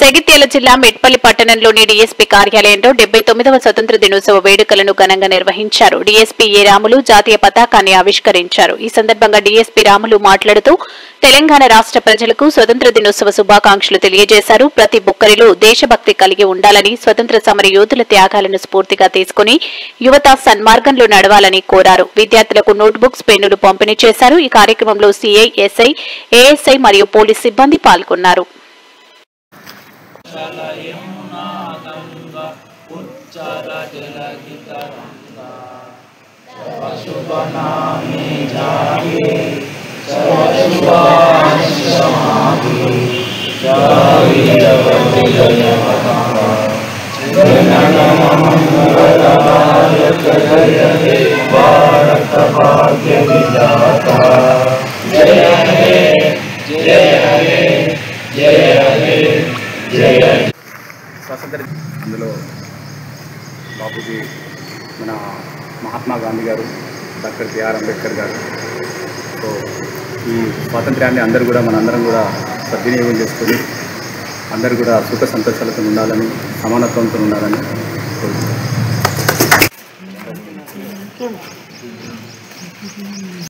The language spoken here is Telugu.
జగిత్యాల జిల్లా మెట్పల్లి పట్టణంలోని డీఎస్పీ కార్యాలయంలో 79వ స్వతంత్ర దినోత్సవ వేడుకలను ఘనంగా నిర్వహించారు. డీఎస్పీ ఏ రాములు జాతీయ పతాకాన్ని ఆవిష్కరించారు. ఈ సందర్భంగా డీఎస్పీ రాములు మాట్లాడుతూ తెలంగాణ రాష్ట్ర ప్రజలకు స్వతంత్ర దినోత్సవ శుభాకాంక్షలు తెలియజేశారు. ప్రతి ఒక్కరిలో దేశభక్తి కలిగి ఉండాలని, స్వతంత్ర సమర యోధుల త్యాగాలను స్ఫూర్తిగా తీసుకుని యువత సన్మార్గంలో నడవాలని కోరారు. విద్యార్థులకు నోట్బుక్స్, పెన్నులు పంపిణీ చేశారు. ఈ కార్యక్రమంలో సీఐ, ఎస్ఐ, ఏఎస్ఐ మరియు పోలీస్ సిబ్బంది పాల్గొన్నారు. స్వాతంత్ర అందులో బాపూజీ, మన మహాత్మా గాంధీ గారు, డాక్టర్ బిఆర్ అంబేద్కర్ గారు. సో ఈ స్వాతంత్ర్యాన్ని అందరూ కూడా మనందరం కూడా సద్వినియోగం చేసుకొని అందరూ కూడా సుఖ సంతోషాలతో ఉండాలని, సమానత్వంతో ఉండాలని కోరుకుంటున్నాను.